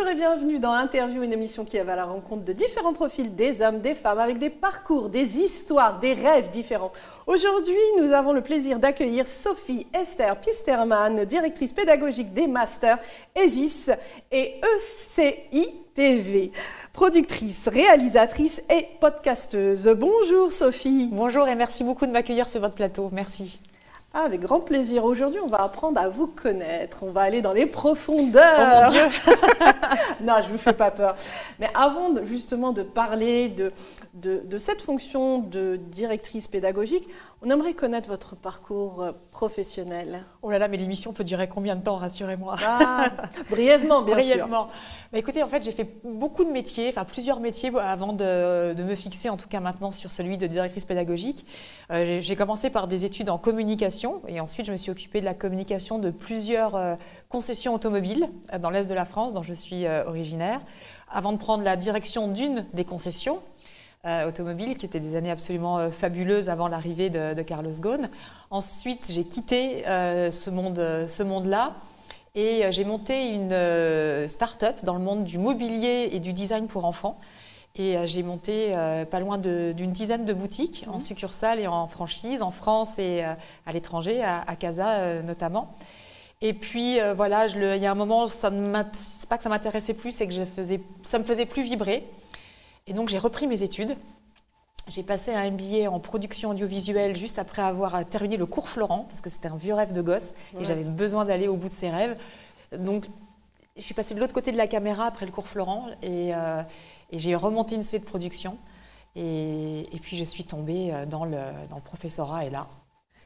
Bonjour et bienvenue dans Interview, une émission qui va à la rencontre de différents profils, des hommes, des femmes, avec des parcours, des histoires, des rêves différents. Aujourd'hui, nous avons le plaisir d'accueillir Sophie Esther Pisterman, directrice pédagogique des masters ESIS et ECI TV, productrice, réalisatrice et podcasteuse. Bonjour Sophie. Bonjour et merci beaucoup de m'accueillir sur votre plateau. Merci. Ah, avec grand plaisir. Aujourd'hui, on va apprendre à vous connaître. On va aller dans les profondeurs. Oh mon Dieu. Non, je ne vous fais pas peur. Mais avant justement de parler de cette fonction de directrice pédagogique, on aimerait connaître votre parcours professionnel. Oh là là, mais l'émission peut durer combien de temps, rassurez-moi. Ah, brièvement, bien sûr. Brièvement. Bah, écoutez, en fait, j'ai fait beaucoup de métiers, enfin plusieurs métiers avant de me fixer, en tout cas maintenant, sur celui de directrice pédagogique. J'ai commencé par des études en communication et ensuite je me suis occupée de la communication de plusieurs concessions automobiles dans l'Est de la France, dont je suis originaire, avant de prendre la direction d'une des concessions automobiles, qui étaient des années absolument fabuleuses avant l'arrivée de Carlos Ghosn. Ensuite, j'ai quitté ce monde-là et j'ai monté une start-up dans le monde du mobilier et du design pour enfants. Et j'ai monté pas loin d'une dizaine de boutiques en succursale et en franchise, en France et à l'étranger, à Casa notamment. Et puis voilà, il y a un moment, c'est pas que ça m'intéressait plus, c'est que ça me faisait plus vibrer. Et donc j'ai repris mes études. J'ai passé un MBA en production audiovisuelle juste après avoir terminé le cours Florent, parce que c'était un vieux rêve de gosse et j'avais besoin d'aller au bout de ces rêves. Donc je suis passée de l'autre côté de la caméra après le cours Florent et j'ai remonté une société de production. Et puis je suis tombée dans le professorat et là,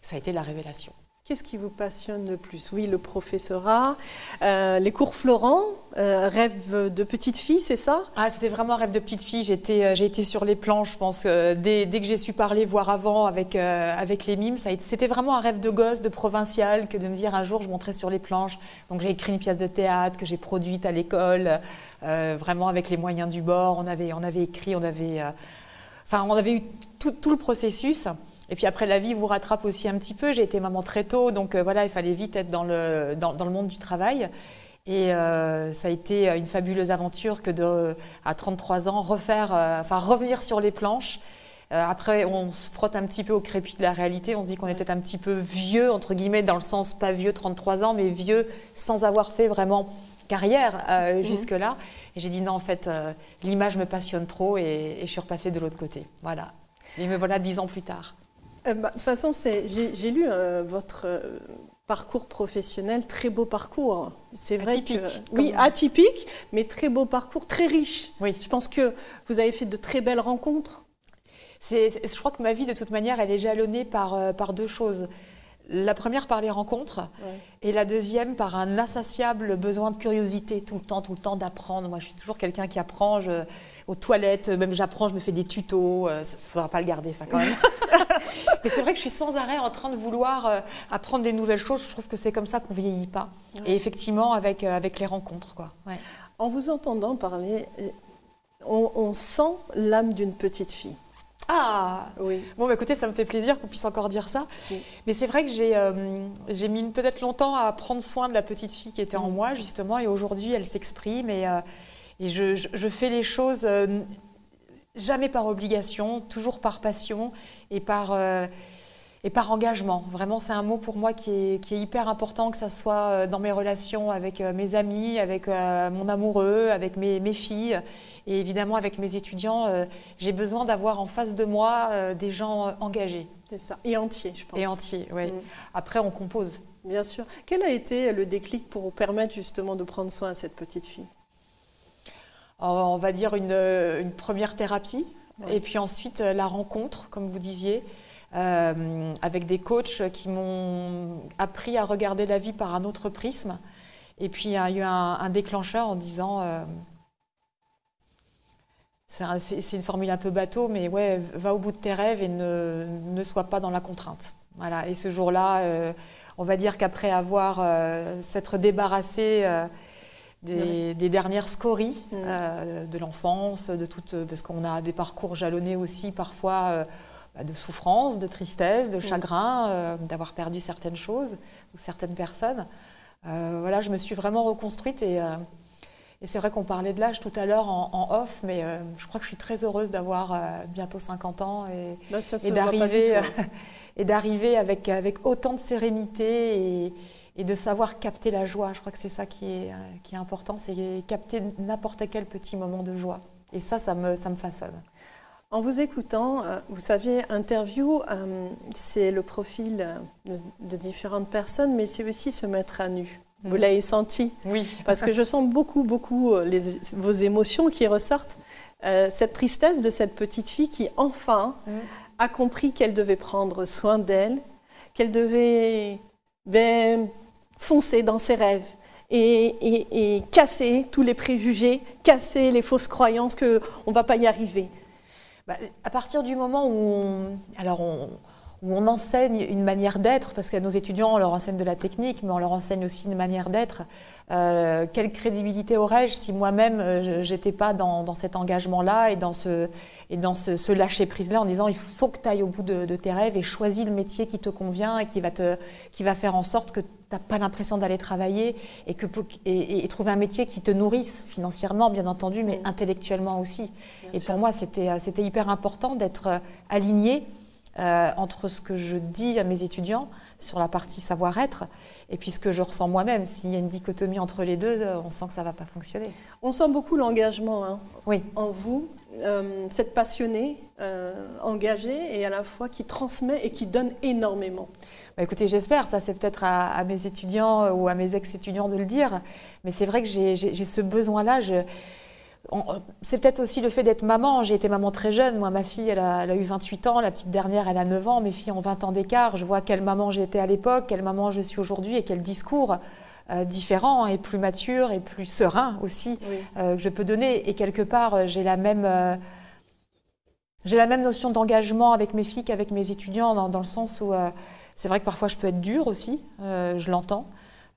ça a été la révélation. Qu'est-ce qui vous passionne le plus? Oui, le professorat, les cours Florent, rêve de petite fille, c'est ça? Ah, c'était vraiment un rêve de petite fille. J'ai été sur les planches, je pense, dès que j'ai su parler, voire avant, avec les mimes. C'était vraiment un rêve de gosse, de provincial, que de me dire un jour, je monterai sur les planches. Donc j'ai écrit une pièce de théâtre que j'ai produite à l'école, vraiment avec les moyens du bord. On avait écrit, on avait eu tout le processus. Et puis après, la vie vous rattrape aussi un petit peu. J'ai été maman très tôt, donc voilà, il fallait vite être dans le monde du travail. Et ça a été une fabuleuse aventure que à 33 ans, revenir sur les planches. Après, on se frotte un petit peu au crépi de la réalité. On se dit qu'on était un petit peu vieux, entre guillemets, dans le sens pas vieux 33 ans, mais vieux sans avoir fait vraiment carrière jusque-là. Et j'ai dit non, en fait, l'image me passionne trop et je suis repassée de l'autre côté. Voilà. Et me voilà 10 ans plus tard. De toute façon, j'ai lu votre parcours professionnel, très beau parcours. C'est vrai atypique, oui, atypique, mais très beau parcours, très riche. Oui. Je pense que vous avez fait de très belles rencontres. Je crois que ma vie, de toute manière, elle est jalonnée par deux choses. La première par les rencontres et la deuxième par un insatiable besoin de curiosité, tout le temps d'apprendre. Moi, je suis toujours quelqu'un qui apprend aux toilettes, même j'apprends, je me fais des tutos. Ça ne faudra pas le garder, ça, quand même. Mais c'est vrai que je suis sans arrêt en train de vouloir apprendre des nouvelles choses. Je trouve que c'est comme ça qu'on ne vieillit pas. Et effectivement, avec les rencontres, quoi. Ouais. En vous entendant parler, on sent l'âme d'une petite fille. Ah oui. Bon, bah, écoutez, ça me fait plaisir qu'on puisse encore dire ça. Si. Mais c'est vrai que j'ai mis peut-être longtemps à prendre soin de la petite fille qui était en moi, justement, et aujourd'hui, elle s'exprime et je fais les choses jamais par obligation, toujours par passion et par engagement. Vraiment, c'est un mot pour moi qui est hyper important, que ça soit dans mes relations avec mes amis, avec mon amoureux, avec mes filles et évidemment avec mes étudiants. J'ai besoin d'avoir en face de moi des gens engagés. C'est ça. Et entiers, je pense. Et entiers, oui. Après, on compose. Bien sûr. Quel a été le déclic pour vous permettre justement de prendre soin de cette petite fille? On va dire une première thérapie et puis ensuite la rencontre, comme vous disiez. Avec des coachs qui m'ont appris à regarder la vie par un autre prisme. Et puis il y a eu un déclencheur en disant, c'est une formule un peu bateau, mais ouais, va au bout de tes rêves et ne sois pas dans la contrainte. Voilà. Et ce jour-là, on va dire qu'après avoir s'être débarrassé des dernières scories de l'enfance, parce qu'on a des parcours jalonnés aussi parfois de souffrance, de tristesse, de chagrin, d'avoir perdu certaines choses ou certaines personnes. Voilà, je me suis vraiment reconstruite et Et c'est vrai qu'on parlait de l'âge tout à l'heure en off, mais je crois que je suis très heureuse d'avoir bientôt 50 ans et d'arriver avec autant de sérénité et de savoir capter la joie. Je crois que c'est ça qui est important, c'est capter n'importe quel petit moment de joie. Et ça me façonne. En vous écoutant, vous saviez, interview, c'est le profil de différentes personnes, mais c'est aussi se mettre à nu. Vous l'avez senti? Oui. Parce que je sens beaucoup vos émotions qui ressortent. Cette tristesse de cette petite fille qui, enfin, a compris qu'elle devait prendre soin d'elle, qu'elle devait foncer dans ses rêves et casser tous les préjugés, casser les fausses croyances qu'on ne va pas y arriver. À partir du moment où on enseigne une manière d'être, parce qu'à nos étudiants, on leur enseigne de la technique, mais on leur enseigne aussi une manière d'être, quelle crédibilité aurais-je si moi-même, je n'étais pas dans cet engagement-là et dans ce lâcher-prise-là en disant il faut que tu ailles au bout de tes rêves et choisis le métier qui te convient et qui va faire en sorte que tu n'as pas l'impression d'aller travailler et trouver un métier qui te nourrisse financièrement, bien entendu, mais intellectuellement aussi. Bien sûr. Pour moi, c'était hyper important d'être aligné entre ce que je dis à mes étudiants sur la partie savoir-être et puis ce que je ressens moi-même. S'il y a une dichotomie entre les deux, on sent que ça ne va pas fonctionner. On sent beaucoup l'engagement oui. En vous, cette passionnée, engagée et à la fois qui transmet et qui donne énormément. Écoutez, j'espère, ça c'est peut-être à mes étudiants ou à mes ex-étudiants de le dire, mais c'est vrai que j'ai ce besoin-là. C'est peut-être aussi le fait d'être maman. J'ai été maman très jeune. Moi, ma fille, elle a eu 28 ans. La petite dernière, elle a 9 ans. Mes filles ont 20 ans d'écart. Je vois quelle maman j'étais à l'époque, quelle maman je suis aujourd'hui et quel discours différent et plus mature et plus serein aussi que je peux donner. Et quelque part, j'ai la même notion d'engagement avec mes filles qu'avec mes étudiants dans le sens où c'est vrai que parfois je peux être dure aussi, je l'entends.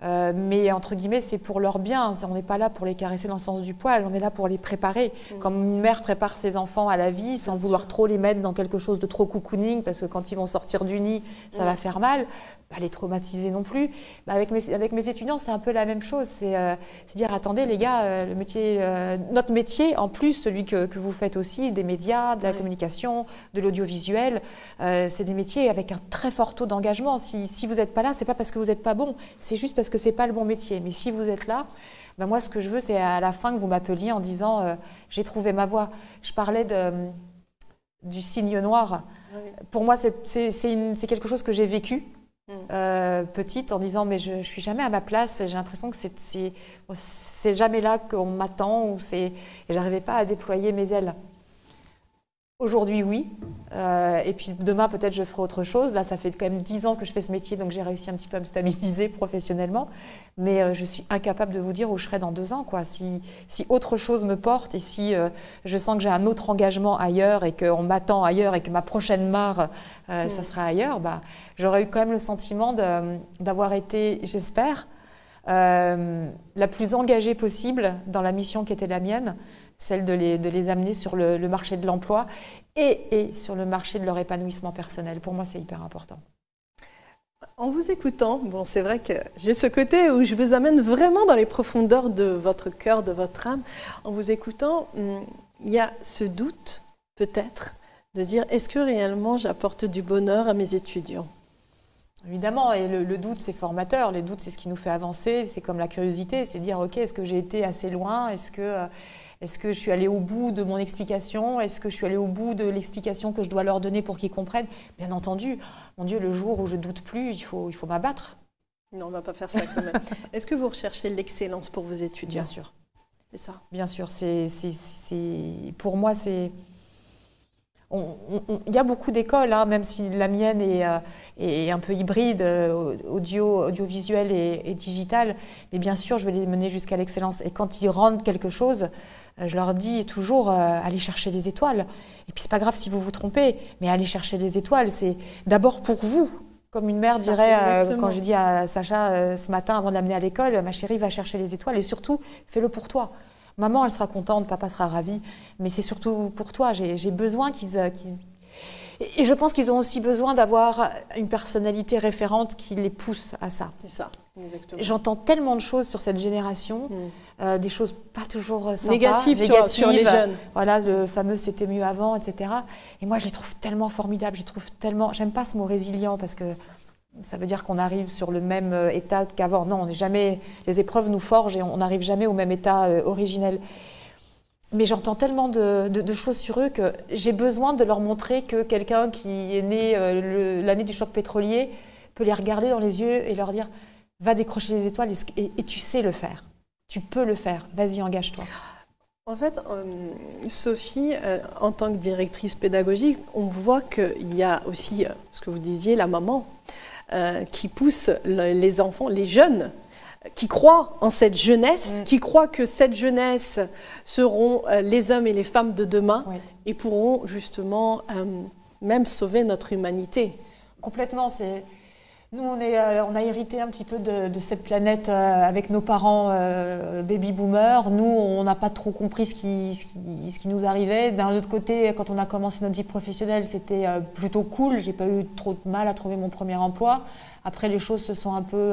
Mais entre guillemets, c'est pour leur bien. On n'est pas là pour les caresser dans le sens du poil, on est là pour les préparer. Comme une mère prépare ses enfants à la vie sans vouloir trop les mettre dans quelque chose de trop cocooning, parce que quand ils vont sortir du nid, ça va faire mal. Pas les traumatiser non plus. Avec mes étudiants, c'est un peu la même chose. C'est dire, attendez les gars, notre métier, en plus celui que vous faites aussi, des médias, de la communication, de l'audiovisuel, c'est des métiers avec un très fort taux d'engagement. Si vous n'êtes pas là, c'est pas parce que vous n'êtes pas bon, c'est juste parce que c'est pas le bon métier. Mais si vous êtes là, moi ce que je veux, c'est à la fin que vous m'appeliez en disant j'ai trouvé ma voie. Je parlais du signe noir. Pour moi, c'est quelque chose que j'ai vécu. Petite en disant mais je suis jamais à ma place, j'ai l'impression que c'est jamais là qu'on m'attend et j'arrivais pas à déployer mes ailes. Aujourd'hui oui, et puis demain peut-être je ferai autre chose. Là ça fait quand même 10 ans que je fais ce métier, donc j'ai réussi un petit peu à me stabiliser professionnellement, mais je suis incapable de vous dire où je serai dans 2 ans quoi. Si autre chose me porte et si je sens que j'ai un autre engagement ailleurs et qu'on m'attend ailleurs et que ma prochaine mare ça sera ailleurs, j'aurais eu quand même le sentiment d'avoir été, j'espère, la plus engagée possible dans la mission qui était la mienne, celle de les amener sur le marché de l'emploi et sur le marché de leur épanouissement personnel. Pour moi, c'est hyper important. En vous écoutant, c'est vrai que j'ai ce côté où je vous amène vraiment dans les profondeurs de votre cœur, de votre âme. En vous écoutant, il y a ce doute, peut-être, de dire est-ce que réellement j'apporte du bonheur à mes étudiants ? Évidemment, et le doute, c'est formateur. Les doutes, c'est ce qui nous fait avancer. C'est comme la curiosité, c'est dire, ok, est-ce que j'ai été assez loin ? Est-ce que je suis allée au bout de mon explication ? Est-ce que je suis allée au bout de l'explication que je dois leur donner pour qu'ils comprennent ? Bien entendu, mon Dieu, le jour où je doute plus, il faut m'abattre. Non, on ne va pas faire ça quand même. Est-ce que vous recherchez l'excellence pour vos étudiants ? Bien sûr. C'est ça ? Bien sûr. Pour moi, c'est... Il y a beaucoup d'écoles, même si la mienne est un peu hybride, audiovisuelle et digitale. Mais bien sûr, je vais les mener jusqu'à l'excellence. Et quand ils rendent quelque chose, je leur dis toujours, allez chercher les étoiles. Et puis, c'est pas grave si vous vous trompez, mais allez chercher les étoiles. C'est d'abord pour vous. Comme une mère dirait, quand j'ai dit à Sacha ce matin, avant de l'amener à l'école, ma chérie, va chercher les étoiles. Et surtout, fais-le pour toi. Maman, elle sera contente, papa sera ravi, mais c'est surtout pour toi. J'ai besoin qu'ils... Et je pense qu'ils ont aussi besoin d'avoir une personnalité référente qui les pousse à ça. C'est ça, exactement. J'entends tellement de choses sur cette génération, des choses pas toujours sympas, négatives sur les jeunes. Voilà, le fameux c'était mieux avant, etc. Et moi, je les trouve tellement formidables, j'aime pas ce mot résilient parce que ça veut dire qu'on arrive sur le même état qu'avant. Non, on n'est jamais, les épreuves nous forgent et on n'arrive jamais au même état originel. Mais j'entends tellement de choses sur eux que j'ai besoin de leur montrer que quelqu'un qui est né l'année du choc pétrolier peut les regarder dans les yeux et leur dire « Va décrocher les étoiles et tu sais le faire. Tu peux le faire. Vas-y, engage-toi. » En fait, Sophie, en tant que directrice pédagogique, on voit qu'il y a aussi, ce que vous disiez, la maman qui pousse les enfants, les jeunes, qui croient en cette jeunesse, qui croient que cette jeunesse seront les hommes et les femmes de demain et pourront justement même sauver notre humanité. Complètement. Nous, on a hérité un petit peu de cette planète avec nos parents baby-boomers. Nous, on n'a pas trop compris ce qui nous arrivait. D'un autre côté, quand on a commencé notre vie professionnelle, c'était plutôt cool. J'ai pas eu trop de mal à trouver mon premier emploi. Après, les choses se sont un peu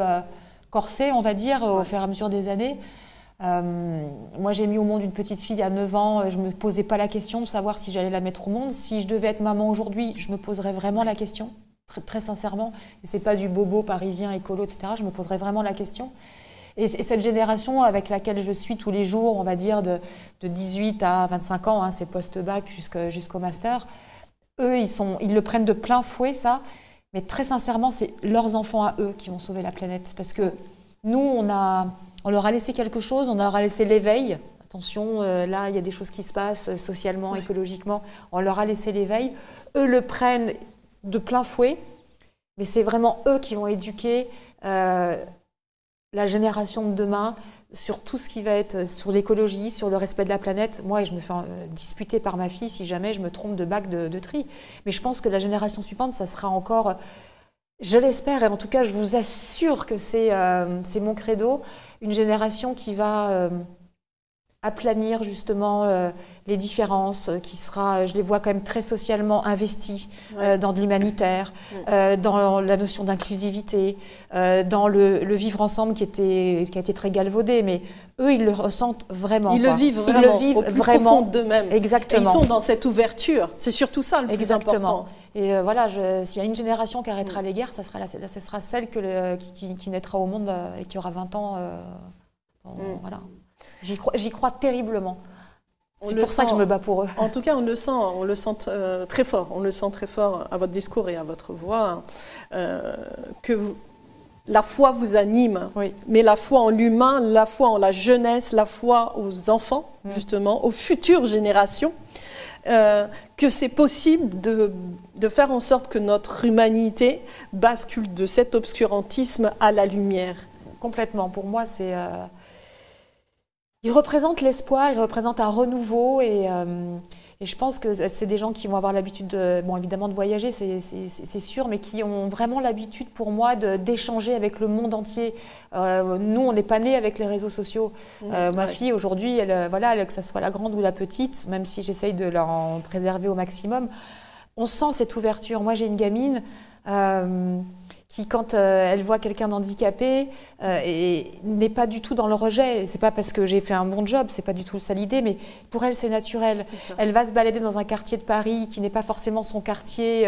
corsées, on va dire, au fur et à mesure des années. Moi, j'ai mis au monde une petite fille à 9 ans. Je ne me posais pas la question de savoir si j'allais la mettre au monde. Si je devais être maman aujourd'hui, je me poserais vraiment la question. Très sincèrement, et c'est pas du bobo parisien, écolo, etc. Je me poserais vraiment la question. Et cette génération avec laquelle je suis tous les jours, on va dire de 18 à 25 ans, hein, c'est post-bac jusqu'au master, eux, ils le prennent de plein fouet, ça. Mais très sincèrement, c'est leurs enfants à eux qui vont sauver la planète. Parce que nous, on leur a laissé quelque chose, on leur a laissé l'éveil. Attention, là, il y a des choses qui se passent socialement, écologiquement. On leur a laissé l'éveil. Eux le prennent de plein fouet, mais c'est vraiment eux qui vont éduquer la génération de demain sur tout ce qui va être sur l'écologie, sur le respect de la planète. Moi, je me fais disputer par ma fille si jamais je me trompe de bac de tri. Mais je pense que la génération suivante, ça sera encore, je l'espère, et en tout cas, je vous assure que c'est mon credo, une génération qui va aplanir justement les différences, qui sera, je les vois quand même très socialement investis dans de l'humanitaire, dans la notion d'inclusivité, dans le vivre ensemble qui a été très galvaudé, mais eux, ils le ressentent vraiment. Ils le vivent vraiment, ils le vivent au plus vraiment profond d'eux-mêmes. Exactement. Et ils sont dans cette ouverture, c'est surtout ça le plus important. Et voilà, s'il y a une génération qui arrêtera les guerres, ça sera celle qui naîtra au monde et qui aura 20 ans. Voilà. J'y crois terriblement. C'est pour ça que je me bats pour eux. En tout cas, on le sent très fort. On le sent très fort à votre discours et à votre voix, que la foi vous anime, mais la foi en l'humain, la foi en la jeunesse, la foi aux enfants, justement, aux futures générations, que c'est possible de faire en sorte que notre humanité bascule de cet obscurantisme à la lumière. Complètement. Pour moi, c'est... Ils représentent l'espoir, ils représentent un renouveau et je pense que c'est des gens qui vont avoir l'habitude, évidemment de voyager, c'est sûr, mais qui ont vraiment l'habitude pour moi d'échanger avec le monde entier. Nous, on n'est pas nés avec les réseaux sociaux. Ma fille, aujourd'hui, que ce soit la grande ou la petite, même si j'essaye de l'en préserver au maximum, on sent cette ouverture. Moi, j'ai une gamine... qui, quand elle voit quelqu'un d'handicapé, n'est pas du tout dans le rejet. C'est pas parce que j'ai fait un bon job, c'est pas du tout ça l'idée, mais pour elle, c'est naturel. Elle va se balader dans un quartier de Paris qui n'est pas forcément son quartier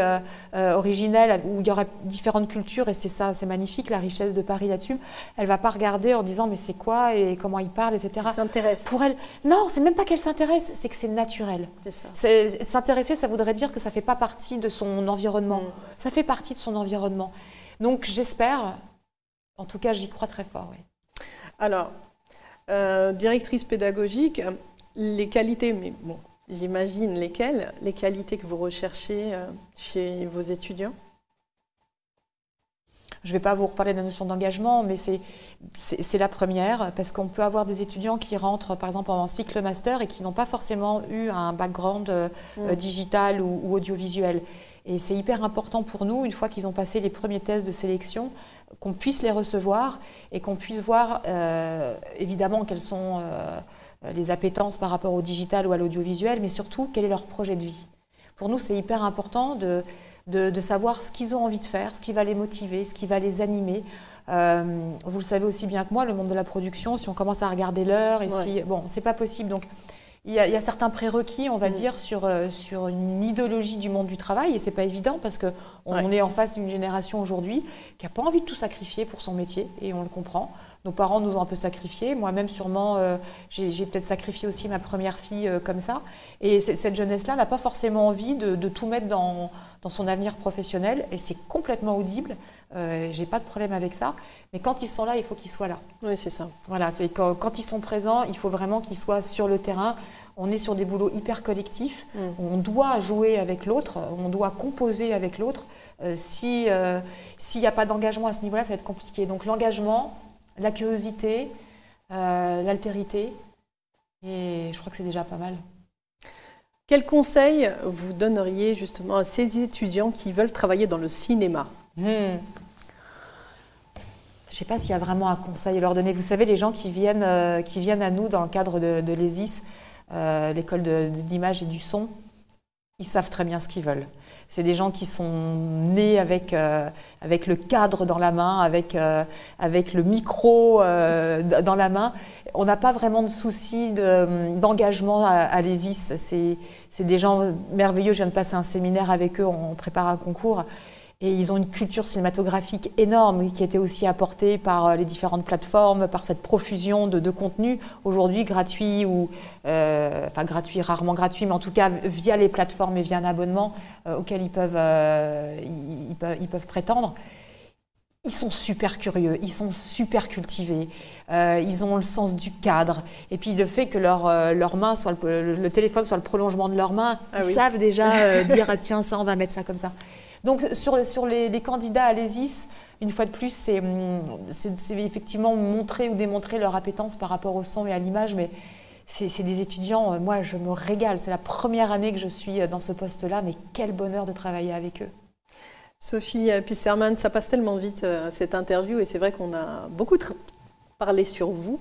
originel, où il y aura différentes cultures, et c'est ça, c'est magnifique, la richesse de Paris là-dessus. Elle va pas regarder en disant, mais c'est quoi, et comment il parle, etc. Elle s'intéresse. Pour elle, non, c'est même pas qu'elle s'intéresse, c'est que c'est naturel. C'est ça. S'intéresser, ça voudrait dire que ça fait pas partie de son environnement. Ça fait partie de son environnement. Donc j'espère, en tout cas j'y crois très fort. Oui. Alors, directrice pédagogique, les qualités, mais bon, j'imagine lesquelles, les qualités que vous recherchez chez vos étudiants? Je ne vais pas vous reparler de la notion d'engagement, mais c'est la première, parce qu'on peut avoir des étudiants qui rentrent par exemple en cycle master et qui n'ont pas forcément eu un background digital ou audiovisuel. Et c'est hyper important pour nous, une fois qu'ils ont passé les premiers tests de sélection, qu'on puisse les recevoir et qu'on puisse voir évidemment quelles sont les appétences par rapport au digital ou à l'audiovisuel, mais surtout quel est leur projet de vie. Pour nous, c'est hyper important de savoir ce qu'ils ont envie de faire, ce qui va les motiver, ce qui va les animer. Vous le savez aussi bien que moi, le monde de la production, si on commence à regarder l'heure, bon, c'est pas possible. Donc, il y a certains prérequis, on va dire, sur une idéologie du monde du travail, et c'est pas évident parce qu'on est en face d'une génération aujourd'hui qui n'a pas envie de tout sacrifier pour son métier, et on le comprend. Nos parents nous ont un peu sacrifiés, moi-même sûrement, j'ai peut-être sacrifié aussi ma première fille comme ça, et cette jeunesse-là n'a pas forcément envie de tout mettre dans son avenir professionnel, et c'est complètement audible, j'ai pas de problème avec ça, mais quand ils sont là, il faut qu'ils soient là. Oui, c'est ça. Voilà, c'est quand ils sont présents, il faut vraiment qu'ils soient sur le terrain. On est sur des boulots hyper collectifs, on doit jouer avec l'autre, on doit composer avec l'autre. S'il n'y a pas d'engagement à ce niveau-là, ça va être compliqué. Donc l'engagement, la curiosité, l'altérité, et je crois que c'est déjà pas mal. Quel conseil vous donneriez justement à ces étudiants qui veulent travailler dans le cinéma? Je ne sais pas s'il y a vraiment un conseil à leur donner. Vous savez, les gens qui viennent à nous dans le cadre de l'ESIS, l'école d'image et du son, ils savent très bien ce qu'ils veulent. C'est des gens qui sont nés avec le cadre dans la main, avec le micro dans la main. On n'a pas vraiment de souci d'engagement à l'ESIS. C'est des gens merveilleux. Je viens de passer un séminaire avec eux, on prépare un concours. Et ils ont une culture cinématographique énorme qui a été aussi apportée par les différentes plateformes, par cette profusion de contenus, aujourd'hui gratuits ou enfin gratuits, rarement gratuits, mais en tout cas via les plateformes et via un abonnement auquel ils peuvent prétendre. Ils sont super curieux, ils sont super cultivés, ils ont le sens du cadre. Et puis le fait que leur main soit le téléphone soit le prolongement de leur main, ils savent déjà dire ah, tiens ça on va mettre ça comme ça. Donc sur les candidats à l'ESIS, une fois de plus, c'est effectivement montrer ou démontrer leur appétence par rapport au son et à l'image, mais c'est des étudiants, moi je me régale, c'est la première année que je suis dans ce poste-là, mais quel bonheur de travailler avec eux. Sophie Pisterman, ça passe tellement vite cette interview, et c'est vrai qu'on a beaucoup parlé sur vous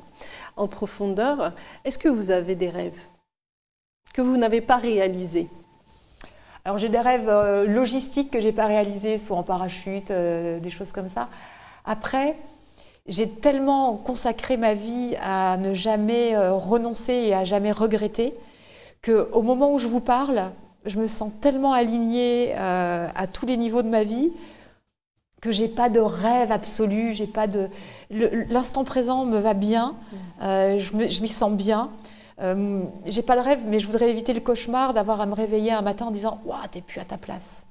en profondeur. Est-ce que vous avez des rêves que vous n'avez pas réalisés? Alors j'ai des rêves logistiques que je n'ai pas réalisés, soit en parachute, des choses comme ça. Après, j'ai tellement consacré ma vie à ne jamais renoncer et à jamais regretter qu'au moment où je vous parle, je me sens tellement alignée à tous les niveaux de ma vie que j'ai pas de rêve absolu, j'ai pas de... L'instant présent me va bien, je m'y sens bien. J'ai pas de rêve, mais je voudrais éviter le cauchemar d'avoir à me réveiller un matin en disant « Waouh, t'es plus à ta place ».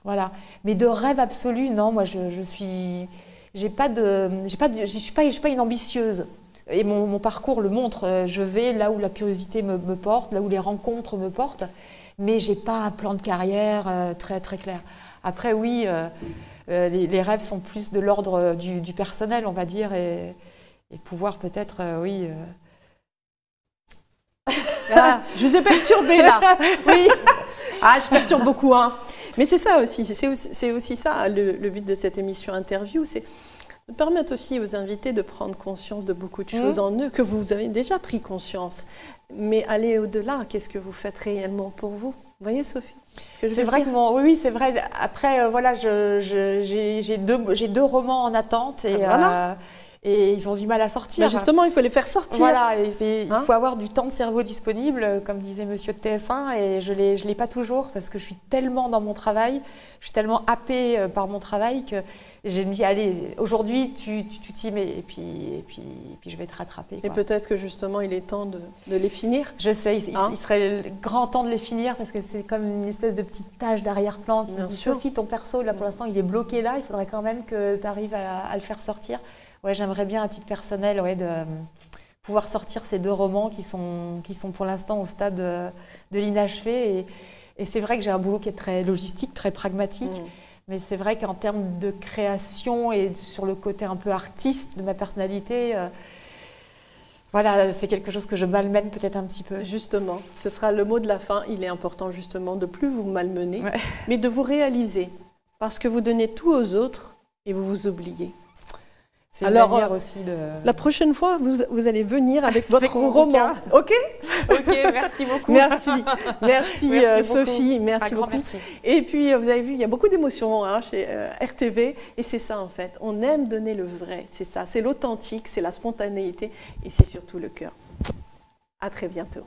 Voilà. Mais de rêve absolu, non, moi je suis... Je suis pas une ambitieuse. Et mon parcours le montre. Je vais là où la curiosité me porte, là où les rencontres me portent, mais j'ai pas un plan de carrière très, très clair. Après, oui, les rêves sont plus de l'ordre du personnel, on va dire, et pouvoir peut-être, oui... Ah, je vous ai perturbé là. Oui. Ah, je perturbe beaucoup, hein. Mais c'est ça aussi, c'est aussi ça le but de cette émission interview, c'est de permettre aussi aux invités de prendre conscience de beaucoup de choses en eux que vous avez déjà pris conscience. Mais aller au-delà, qu'est-ce que vous faites réellement pour vous? Vous voyez, Sophie? C'est vrai que oui, c'est vrai. Après, voilà, j'ai deux romans en attente et. Voilà. Et ils ont du mal à sortir. Mais justement, il faut les faire sortir. Voilà, il faut avoir du temps de cerveau disponible, comme disait monsieur de TF1, et je l'ai pas toujours parce que je suis tellement dans mon travail, je suis tellement happée par mon travail que j'ai dit, allez, aujourd'hui, tu t'y mets, et puis je vais te rattraper. Et peut-être que justement, il est temps de les finir. Je sais, il serait grand temps de les finir parce que c'est comme une espèce de petite tâche d'arrière-plan qui dit, Sophie, ton perso, là, pour l'instant, il est bloqué là, il faudrait quand même que tu arrives à le faire sortir. Ouais, j'aimerais bien, à titre personnel, de pouvoir sortir ces deux romans qui sont pour l'instant au stade de l'inachevé. Et c'est vrai que j'ai un boulot qui est très logistique, très pragmatique. Mais c'est vrai qu'en termes de création et sur le côté un peu artiste de ma personnalité, voilà, c'est quelque chose que je malmène peut-être un petit peu. Justement, ce sera le mot de la fin. Il est important justement de ne plus vous malmener, mais de vous réaliser. Parce que vous donnez tout aux autres et vous vous oubliez. C'est une manière aussi de... La prochaine fois, vous allez venir avec votre mon roman. OK? Ok, merci beaucoup. Merci. Merci, Sophie. Merci Un grand beaucoup. merci. Et puis, vous avez vu, il y a beaucoup d'émotions chez RTV. Et c'est ça, en fait. On aime donner le vrai. C'est ça. C'est l'authentique, c'est la spontanéité. Et c'est surtout le cœur. À très bientôt.